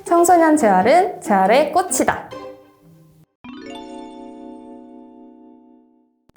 청소년 재활은 재활의 꽃이다.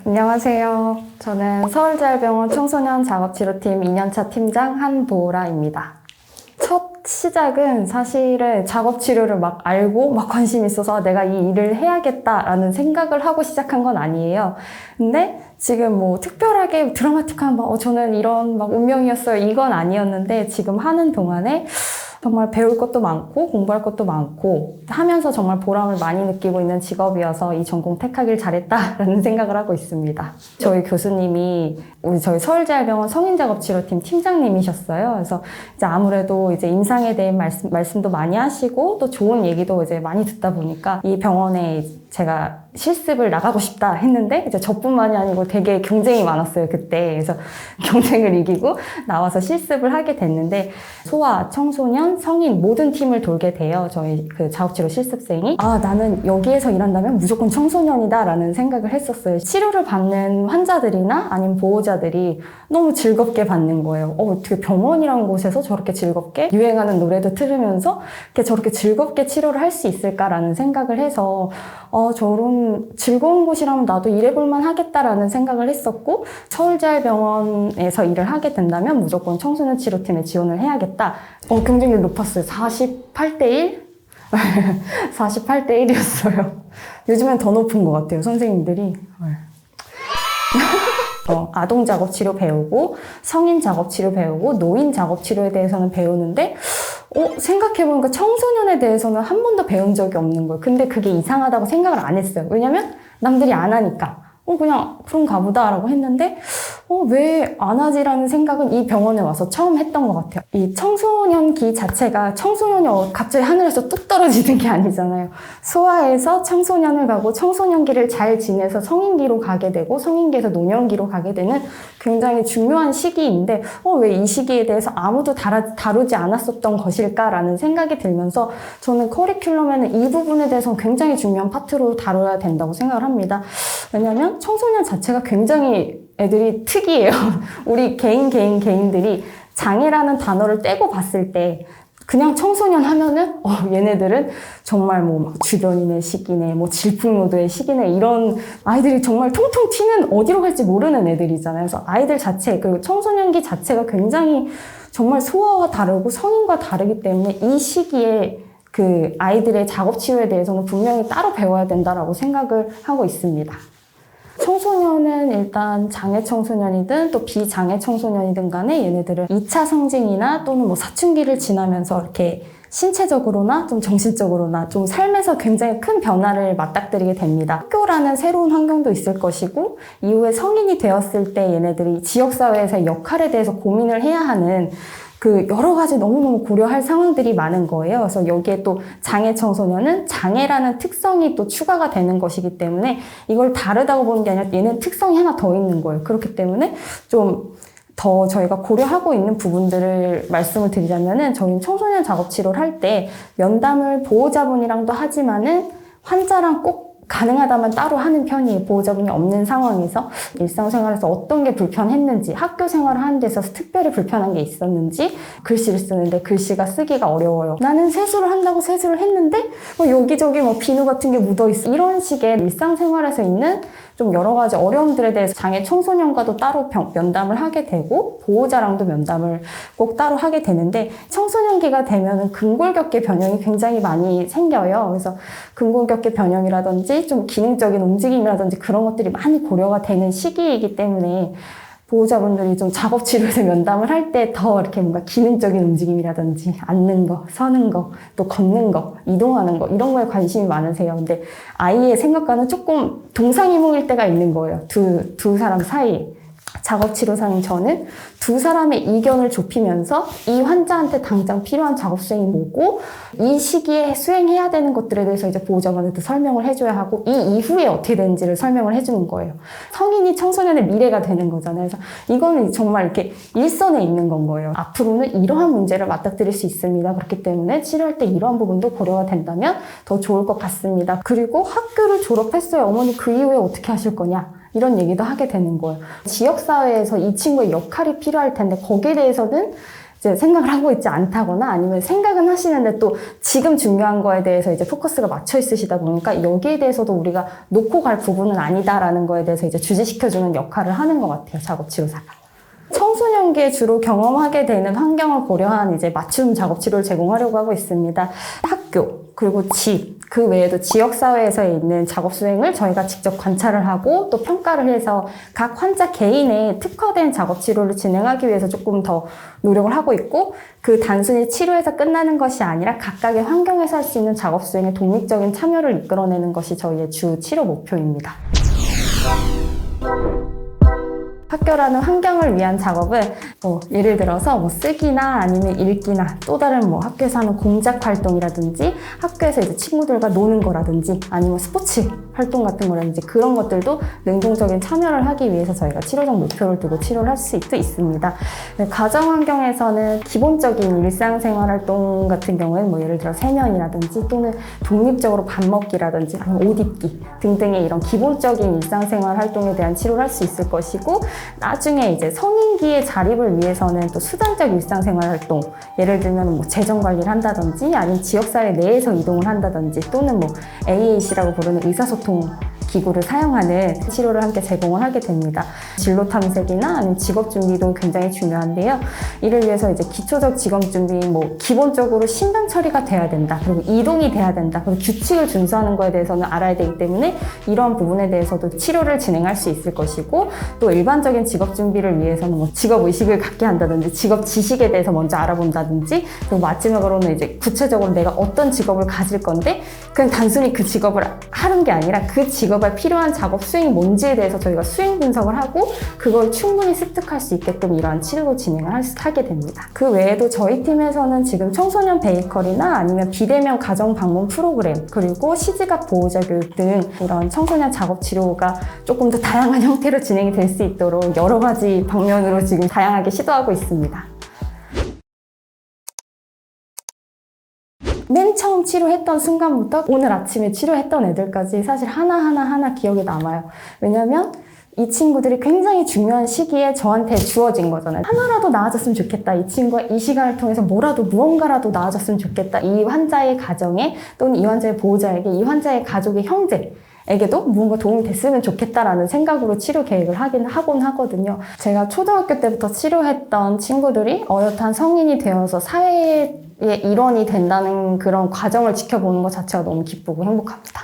안녕하세요. 저는 서울재활병원 청소년 작업치료팀 2년차 팀장 한보라입니다. 첫 시작은 사실은 작업치료를 막 알고 막 관심이 있어서 내가 이 일을 해야겠다라는 생각을 하고 시작한 건 아니에요. 근데 지금 뭐 특별하게 드라마틱한 저는 이런 운명이었어요 이건 아니었는데 지금 하는 동안에 정말 배울 것도 많고 공부할 것도 많고 하면서 정말 보람을 많이 느끼고 있는 직업이어서 이 전공 택하길 잘했다라는 생각을 하고 있습니다. 저희 교수님이 저희 서울재활병원 성인작업치료팀 팀장님이셨어요. 그래서 이제 아무래도 이제 임상에 대한 말씀도 많이 하시고 또 좋은 얘기도 이제 많이 듣다 보니까 이 병원에 제가 실습을 나가고 싶다 했는데 이제 저뿐만이 아니고 되게 경쟁이 많았어요 그때. 그래서 경쟁을 이기고 나와서 실습을 하게 됐는데 소아, 청소년, 성인 모든 팀을 돌게 돼요. 저희 그 작업치료 실습생이. 나는 여기에서 일한다면 무조건 청소년이다 라는 생각을 했었어요. 치료를 받는 환자들이나 아니면 보호자들이 너무 즐겁게 받는 거예요. 어떻게 병원이라는 곳에서 저렇게 즐겁게 유행하는 노래도 들으면서 저렇게 즐겁게 치료를 할 수 있을까라는 생각을 해서 저런 즐거운 곳이라면 나도 일해볼만 하겠다라는 생각을 했었고 서울재활병원에서 일을 하게 된다면 무조건 청소년 치료팀에 지원을 해야겠다. 경쟁률 높았어요. 48대1? 48대1이었어요. 요즘엔 더 높은 것 같아요, 선생님들이. 아동 작업치료 배우고 성인 작업치료 배우고 노인 작업치료에 대해서는 배우는데 생각해보니까 청소년에 대해서는 한 번도 배운 적이 없는 거예요. 근데 그게 이상하다고 생각을 안 했어요. 왜냐면 남들이 안 하니까 그냥 그런가 보다라고 했는데 왜 안 하지라는 생각은 이 병원에 와서 처음 했던 것 같아요. 이 청소년기 자체가 청소년이 갑자기 하늘에서 뚝 떨어지는 게 아니잖아요. 소아에서 청소년을 가고 청소년기를 잘 지내서 성인기로 가게 되고 성인기에서 노년기로 가게 되는 굉장히 중요한 시기인데 왜 이 시기에 대해서 아무도 다루지 않았었던 것일까라는 생각이 들면서 저는 커리큘럼에는 이 부분에 대해서는 굉장히 중요한 파트로 다뤄야 된다고 생각을 합니다. 왜냐하면 청소년 자체가 굉장히 애들이 특이해요. 우리 개인들이 장애라는 단어를 떼고 봤을 때 그냥 청소년 하면은 얘네들은 정말 주변인의 시기네, 질풍노도의 시기네 이런 아이들이 정말 통통 튀는 어디로 갈지 모르는 애들이잖아요. 그래서 아이들 자체 그리고 청소년기 자체가 굉장히 정말 소아와 다르고 성인과 다르기 때문에 이 시기에 그 아이들의 작업 치료에 대해서는 분명히 따로 배워야 된다라고 생각을 하고 있습니다. 청소년은 일단 장애 청소년이든 또 비장애 청소년이든 간에 얘네들은 2차 성징이나 또는 사춘기를 지나면서 이렇게 신체적으로나 좀 정신적으로나 좀 삶에서 굉장히 큰 변화를 맞닥뜨리게 됩니다. 학교라는 새로운 환경도 있을 것이고 이후에 성인이 되었을 때 얘네들이 지역사회에서의 역할에 대해서 고민을 해야 하는 여러 가지 너무너무 고려할 상황들이 많은 거예요. 그래서 여기에 또 장애 청소년은 장애라는 특성이 또 추가가 되는 것이기 때문에 이걸 다르다고 보는 게 아니라 얘는 특성이 하나 더 있는 거예요. 그렇기 때문에 좀 더 저희가 고려하고 있는 부분들을 말씀을 드리자면은 저희는 청소년 작업 치료를 할 때 면담을 보호자분이랑도 하지만은 환자랑 꼭 가능하다면 따로 하는 편이에요. 보호자분이 없는 상황에서 일상생활에서 어떤 게 불편했는지 학교 생활을 하는 데서 특별히 불편한 게 있었는지 글씨를 쓰는데 글씨가 쓰기가 어려워요. 나는 세수를 한다고 세수를 했는데 여기저기 비누 같은 게 묻어있어. 이런 식의 일상생활에서 있는 좀 여러 가지 어려움들에 대해서 장애 청소년과도 따로 면담을 하게 되고 보호자랑도 면담을 꼭 따로 하게 되는데 청소년기가 되면은 근골격계 변형이 굉장히 많이 생겨요. 그래서 근골격계 변형이라든지 좀 기능적인 움직임이라든지 그런 것들이 많이 고려가 되는 시기이기 때문에 보호자분들이 좀 작업치료에서 면담을 할 때 더 이렇게 뭔가 기능적인 움직임이라든지 앉는 거, 서는 거, 또 걷는 거, 이동하는 거 이런 거에 관심이 많으세요. 근데 아이의 생각과는 조금 동상이몽일 때가 있는 거예요. 두 사람 사이에. 작업치료사인 저는 두 사람의 이견을 좁히면서 이 환자한테 당장 필요한 작업 수행이 뭐고 이 시기에 수행해야 되는 것들에 대해서 이제 보호자분한테 설명을 해줘야 하고 이 이후에 어떻게 되는지를 설명을 해주는 거예요. 성인이 청소년의 미래가 되는 거잖아요. 그래서 이거는 정말 이렇게 일선에 있는 건 거예요. 앞으로는 이러한 문제를 맞닥뜨릴 수 있습니다. 그렇기 때문에 치료할 때 이러한 부분도 고려가 된다면 더 좋을 것 같습니다. 그리고 학교를 졸업했어요. 어머니 그 이후에 어떻게 하실 거냐? 이런 얘기도 하게 되는 거예요. 지역사회에서 이 친구의 역할이 필요할 텐데 거기에 대해서는 이제 생각을 하고 있지 않다거나 아니면 생각은 하시는데 또 지금 중요한 거에 대해서 이제 포커스가 맞춰 있으시다 보니까 여기에 대해서도 우리가 놓고 갈 부분은 아니다라는 거에 대해서 이제 주지시켜주는 역할을 하는 것 같아요, 작업치료사가. 청소년기에 주로 경험하게 되는 환경을 고려한 이제 맞춤 작업치료를 제공하려고 하고 있습니다. 학교, 그리고 집, 그 외에도 지역사회에서 있는 작업 수행을 저희가 직접 관찰을 하고 또 평가를 해서 각 환자 개인의 특화된 작업 치료를 진행하기 위해서 조금 더 노력을 하고 있고, 그 단순히 치료에서 끝나는 것이 아니라 각각의 환경에서 할 수 있는 작업 수행의 독립적인 참여를 이끌어내는 것이 저희의 주 치료 목표입니다. 학교라는 환경을 위한 작업은 예를 들어서 쓰기나 아니면 읽기나 또 다른 학교에서 하는 공작 활동이라든지 학교에서 이제 친구들과 노는 거라든지 아니면 스포츠 활동 같은 거라든지 그런 것들도 능동적인 참여를 하기 위해서 저희가 치료적 목표를 두고 치료를 할 수 있습니다. 가정 환경에서는 기본적인 일상생활 활동 같은 경우에는 예를 들어 세면이라든지 또는 독립적으로 밥 먹기라든지 아니면 옷 입기 등등의 이런 기본적인 일상생활 활동에 대한 치료를 할 수 있을 것이고, 나중에 이제 성인기의 자립을 위해서는 또 수단적 일상생활 활동, 예를 들면 재정 관리를 한다든지 아니면 지역사회 내에서 이동을 한다든지 또는 AAC라고 부르는 의사소통 기구를 사용하는 치료를 함께 제공을 하게 됩니다. 진로 탐색이나 아니면 직업 준비도 굉장히 중요한데요. 이를 위해서 이제 기초적 직업 준비, 기본적으로 신변 처리가 돼야 된다. 그리고 이동이 돼야 된다. 그리고 규칙을 준수하는 거에 대해서는 알아야 되기 때문에 이러한 부분에 대해서도 치료를 진행할 수 있을 것이고, 또 일반적인 직업 준비를 위해서는 직업 의식을 갖게 한다든지 직업 지식에 대해서 먼저 알아본다든지, 그리고 마지막으로는 이제 구체적으로 내가 어떤 직업을 가질 건데 그냥 단순히 그 직업을 하는 게 아니라 그 직업에 필요한 작업 수행이 뭔지에 대해서 저희가 수행 분석을 하고 그걸 충분히 습득할 수 있게끔 이러한 치료를 진행을 하게 됩니다. 그 외에도 저희 팀에서는 지금 청소년 베이커리나 아니면 비대면 가정 방문 프로그램, 그리고 시지각 보호자 교육 등 이런 청소년 작업 치료가 조금 더 다양한 형태로 진행이 될 수 있도록 여러 가지 방면으로 지금 다양하게 시도하고 있습니다. 맨 처음 치료했던 순간부터 오늘 아침에 치료했던 애들까지 사실 하나하나 기억에 남아요. 왜냐면 이 친구들이 굉장히 중요한 시기에 저한테 주어진 거잖아요. 하나라도 나아졌으면 좋겠다. 이 친구가 이 시간을 통해서 무언가라도 나아졌으면 좋겠다. 이 환자의 가정에 또는 이 환자의 보호자에게, 이 환자의 가족의 형제에게도 무언가 도움이 됐으면 좋겠다라는 생각으로 치료 계획을 하긴 하거든요. 제가 초등학교 때부터 치료했던 친구들이 어엿한 성인이 되어서 사회의 일원이 된다는 그런 과정을 지켜보는 것 자체가 너무 기쁘고 행복합니다.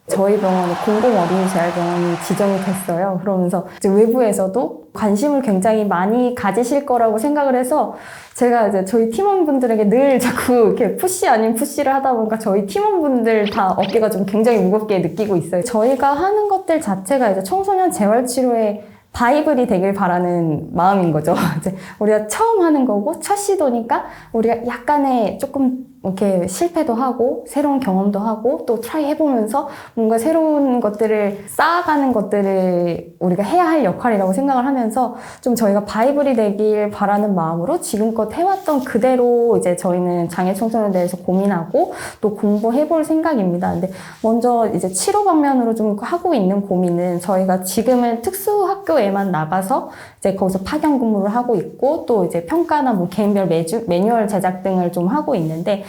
저희 병원이 공공어린이재활병원이 지정이 됐어요. 그러면서 이제 외부에서도 관심을 굉장히 많이 가지실 거라고 생각을 해서 제가 이제 저희 팀원분들에게 늘 자꾸 이렇게 푸시 아닌 푸시를 하다 보니까 저희 팀원분들 다 어깨가 좀 굉장히 무겁게 느끼고 있어요. 저희가 하는 것들 자체가 이제 청소년 재활치료의 바이블이 되길 바라는 마음인 거죠. 이제 우리가 처음 하는 거고 첫 시도니까 우리가 약간의 조금 이렇게 실패도 하고 새로운 경험도 하고 또 트라이 해보면서 뭔가 새로운 것들을 쌓아가는 것들을 우리가 해야 할 역할이라고 생각을 하면서 좀 저희가 바이블이 되길 바라는 마음으로 지금껏 해왔던 그대로 이제 저희는 장애 청소년에 대해서 고민하고 또 공부해볼 생각입니다. 근데 먼저 이제 치료 방면으로 좀 하고 있는 고민은 저희가 지금은 특수학교에만 나가서 이제 거기서 파견 근무를 하고 있고 또 이제 평가나 개인별 매뉴얼 제작 등을 좀 하고 있는데,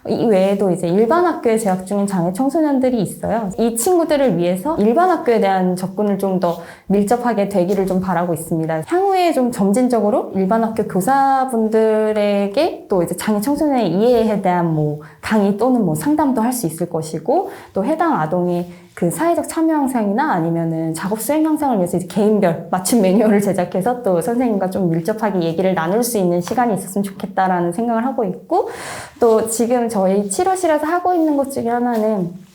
이 외에도 이제 일반 학교에 재학 중인 장애 청소년들이 있어요. 이 친구들을 위해서 일반 학교에 대한 접근을 좀 더 밀접하게 되기를 좀 바라고 있습니다. 향후에 좀 점진적으로 일반 학교 교사분들에게 또 이제 장애 청소년의 이해에 대한 강의 또는 상담도 할 수 있을 것이고, 또 해당 아동의 그 사회적 참여 향상이나 아니면은 작업 수행 향상을 위해서 이제 개인별 맞춤 매뉴얼을 제작해서 또 선생님과 좀 밀접하게 얘기를 나눌 수 있는 시간이 있었으면 좋겠다라는 생각을 하고 있고, 또 지금 저희 치료실에서 하고 있는 것 중에 하나는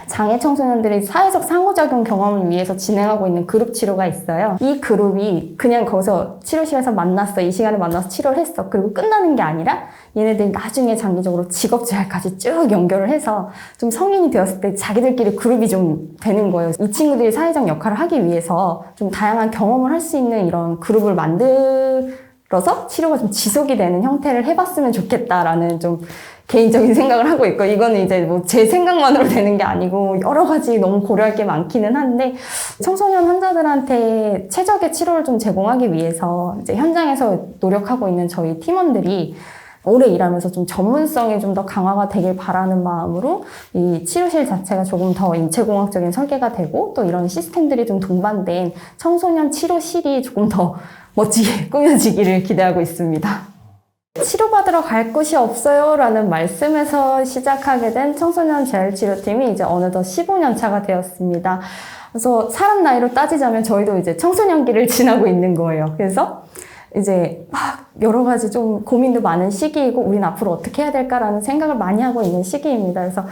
장애 청소년들이 사회적 상호작용 경험을 위해서 진행하고 있는 그룹 치료가 있어요. 이 그룹이 그냥 거기서 치료실에서 만났어, 이 시간에 만나서 치료를 했어, 그리고 끝나는 게 아니라 얘네들이 나중에 장기적으로 직업재활까지 쭉 연결을 해서 좀 성인이 되었을 때 자기들끼리 그룹이 좀 되는 거예요. 이 친구들이 사회적 역할을 하기 위해서 좀 다양한 경험을 할 수 있는 이런 그룹을 만들기 만들어서 치료가 좀 지속이 되는 형태를 해봤으면 좋겠다라는 좀 개인적인 생각을 하고 있고, 이거는 이제 뭐 제 생각만으로 되는 게 아니고 여러 가지 너무 고려할 게 많기는 한데, 청소년 환자들한테 최적의 치료를 좀 제공하기 위해서 이제 현장에서 노력하고 있는 저희 팀원들이 오래 일하면서 좀 전문성이 좀 더 강화가 되길 바라는 마음으로 이 치료실 자체가 조금 더 인체공학적인 설계가 되고, 또 이런 시스템들이 좀 동반된 청소년 치료실이 조금 더 멋지게 꾸며지기를 기대하고 있습니다. 치료받으러 갈 곳이 없어요 라는 말씀에서 시작하게 된 청소년 재활치료팀이 이제 어느덧 15년 차가 되었습니다. 그래서 사람 나이로 따지자면 저희도 이제 청소년기를 지나고 있는 거예요. 그래서 이제 막 여러 가지 좀 고민도 많은 시기이고, 우린 앞으로 어떻게 해야 될까라는 생각을 많이 하고 있는 시기입니다. 그래서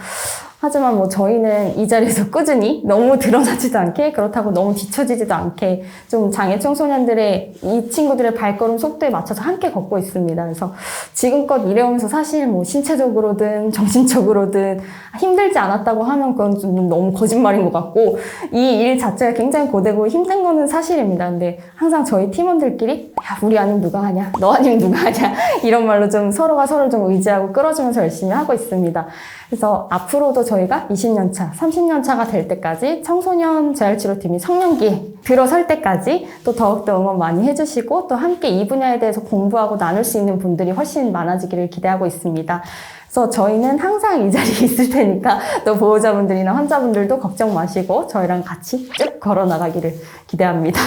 하지만 뭐 저희는 이 자리에서 꾸준히 너무 드러나지도 않게, 그렇다고 너무 뒤처지지도 않게 좀 장애 청소년들의 이 친구들의 발걸음 속도에 맞춰서 함께 걷고 있습니다. 그래서 지금껏 일해오면서 사실 뭐 신체적으로든 정신적으로든 힘들지 않았다고 하면 그건 좀 너무 거짓말인 것 같고, 이 일 자체가 굉장히 고되고 힘든 거는 사실입니다. 근데 항상 저희 팀원들끼리 야, 우리 아니면 누가 하냐, 너 아니면 누가 하냐, 이런 말로 좀 서로가 서로를 좀 의지하고 끌어주면서 열심히 하고 있습니다. 그래서 앞으로도 저희가 20년 차, 30년 차가 될 때까지 청소년 재활치료팀이 성년기에 들어설 때까지 또 더욱더 응원 많이 해주시고, 또 함께 이 분야에 대해서 공부하고 나눌 수 있는 분들이 훨씬 많아지기를 기대하고 있습니다. 그래서 저희는 항상 이 자리에 있을 테니까 또 보호자분들이나 환자분들도 걱정 마시고 저희랑 같이 쭉 걸어 나가기를 기대합니다.